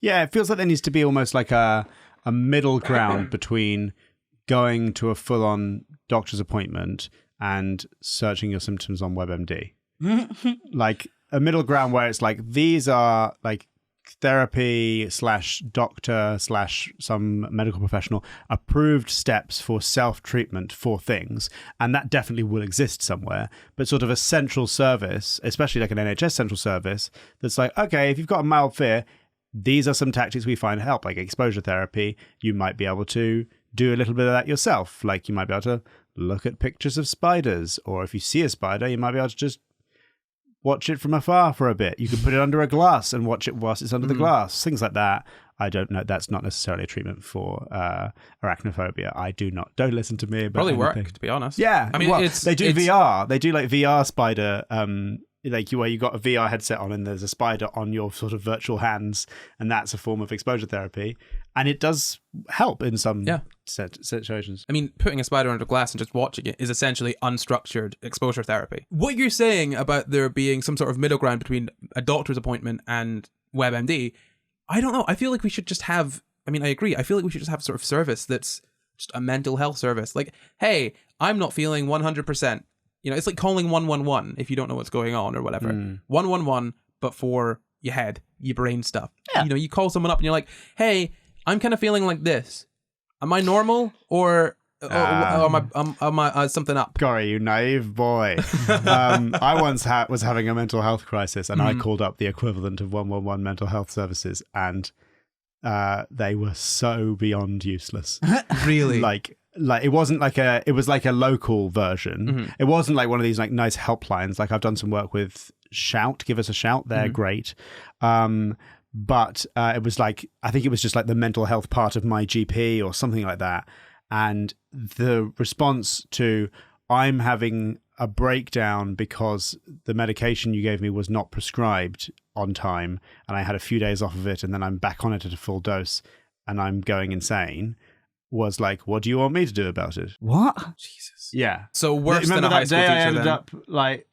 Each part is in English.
Yeah, it feels like there needs to be almost like a middle ground between going to a full-on doctor's appointment and searching your symptoms on WebMD. Like a middle ground where it's like, these are like therapy/doctor/some medical professional approved steps for self-treatment for things, and that definitely will exist somewhere, but sort of a central service, especially like an NHS central service, that's like, okay, if you've got a mild fear, these are some tactics we find help, like exposure therapy. You might be able to do a little bit of that yourself. Like you might be able to look at pictures of spiders, or if you see a spider, you might be able to just watch it from afar for a bit. You could put it under a glass and watch it whilst it's under the glass. Things like that. I don't know. That's not necessarily a treatment for arachnophobia. Don't listen to me about Probably anything. work, to be honest. Yeah. I mean, well, they do VR. They do like VR spider, like where you got a VR headset on and there's a spider on your sort of virtual hands, and that's a form of exposure therapy. And it does help in some situations. I mean, putting a spider under glass and just watching it is essentially unstructured exposure therapy. What you're saying about there being some sort of middle ground between a doctor's appointment and WebMD, I don't know. I feel like we should just have, I mean, I agree. I feel like we should just have sort of service that's just a mental health service. Like, hey, I'm not feeling 100%. You know, it's like calling 111 if you don't know what's going on or whatever. 111, but for your head, your brain stuff. Yeah. You know, you call someone up and you're like, hey, I'm kind of feeling like this. Am I normal or am I something up? Gory, you naive boy. I once was having a mental health crisis, and I called up the equivalent of 111 mental health services, and they were so beyond useless. Really? Like it wasn't like it was like a local version. It wasn't like one of these like nice helplines. Like I've done some work with Shout, Give Us a Shout. They're great. But it was like, I think it was just like the mental health part of my GP or something like that. And the response to, I'm having a breakdown because the medication you gave me was not prescribed on time, and I had a few days off of it, and then I'm back on it at a full dose, and I'm going insane, was like, what do you want me to do about it? What? Jesus. Yeah. So worse than Remember a high that school day teacher I ended then? up like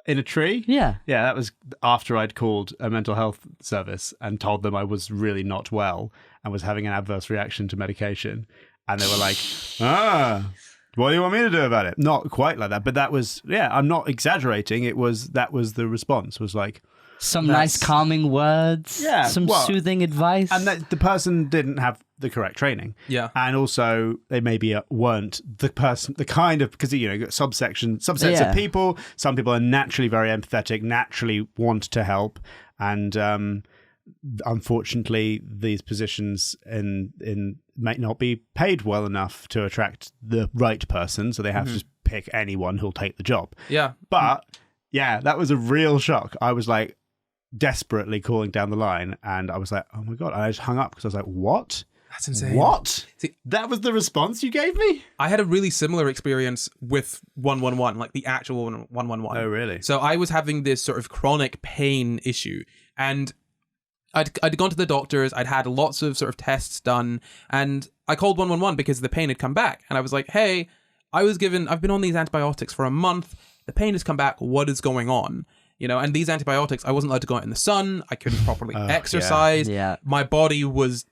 in a tree? Yeah. Yeah, that was after I'd called a mental health service and told them I was really not well and was having an adverse reaction to medication. And they were like, what do you want me to do about it? Not quite like that, but that was, I'm not exaggerating. That was the response, was like, some nice calming words. Yeah, Some soothing advice. and that the person didn't have the correct training. Yeah. And also they maybe weren't the person, the kind of, because, you know, you've got subsets of people. Some people are naturally very empathetic, naturally want to help. And unfortunately, these positions might not be paid well enough to attract the right person. So they have to just pick anyone who'll take the job. Yeah. But yeah, that was a real shock. I was like desperately calling down the line, and I was like, oh my God. And I just hung up because I was like, what? That's insane. What? See, that was the response you gave me? I had a really similar experience with 111, like the actual 111. Oh, really? So I was having this sort of chronic pain issue, and I'd gone to the doctors, I'd had lots of sort of tests done, and I called 111 because the pain had come back. And I was like, hey, I've been on these antibiotics for a month. The pain has come back. What is going on? You know, and these antibiotics, I wasn't allowed to go out in the sun. I couldn't properly exercise. Yeah. My body was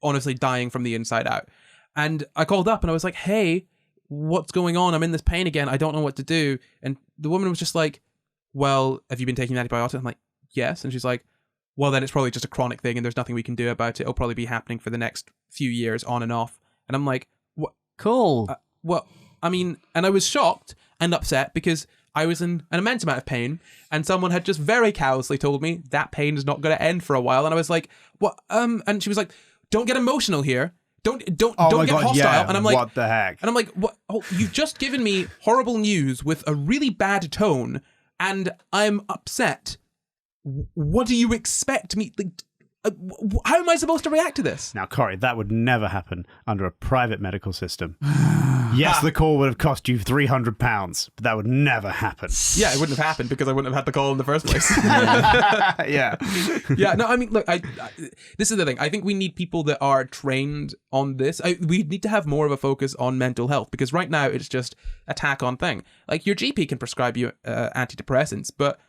honestly dying from the inside out. And I called up and I was like, hey, what's going on? I'm in this pain again. I don't know what to do. And the woman was just like, well, have you been taking antibiotics? I'm like, yes. And she's like, well, then it's probably just a chronic thing and there's nothing we can do about it. It'll probably be happening for the next few years on and off. And I'm like, what? Cool. Well, I mean, and I was shocked and upset because I was in an immense amount of pain, and someone had just very callously told me that pain is not going to end for a while. And I was like, what? And she was like, don't get emotional here. Don't get hostile. Yeah, and I'm like, what the heck? And I'm like, what? Oh, you've just given me horrible news with a really bad tone, and I'm upset. What do you expect me? How am I supposed to react to this? Now, Corey, that would never happen under a private medical system. Yes, the call would have cost you £300, but that would never happen. Yeah, it wouldn't have happened because I wouldn't have had the call in the first place. Yeah. Yeah, no, I mean, look, this is the thing. I think we need people that are trained on this. We need to have more of a focus on mental health, because right now it's just a tack-on thing. Like, your GP can prescribe you antidepressants, but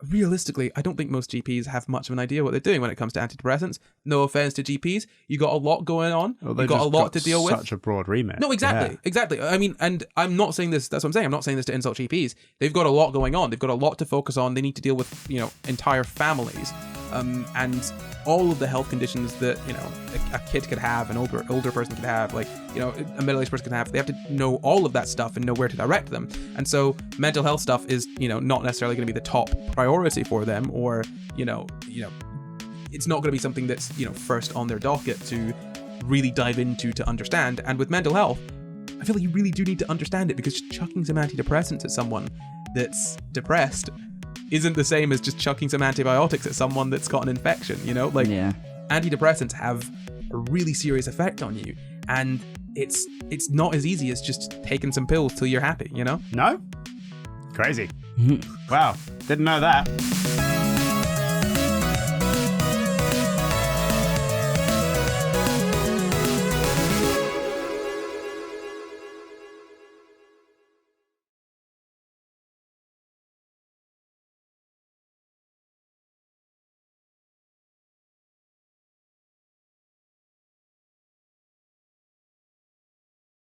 realistically, I don't think most GPs have much of an idea what they're doing when it comes to antidepressants. No offense to GPs. You got a lot going on. Well, You've got a lot to deal with. Such a broad remit. No, exactly. Exactly. I mean, and I'm not saying this, that's what I'm saying. I'm not saying this to insult GPs. They've got a lot going on. They've got a lot to focus on. They need to deal with, entire families. And all of the health conditions that, a kid could have, an older person could have, like, a middle-aged person could have. They have to know all of that stuff and know where to direct them. And so mental health stuff is, not necessarily going to be the top priority for them, or, it's not going to be something that's, first on their docket to really dive into to understand. And with mental health, I feel like you really do need to understand it, because chucking some antidepressants at someone that's depressed isn't the same as just chucking some antibiotics at someone that's got an infection, Antidepressants have a really serious effect on you, and it's not as easy as just taking some pills till you're happy, No? Crazy. Wow. Didn't know that.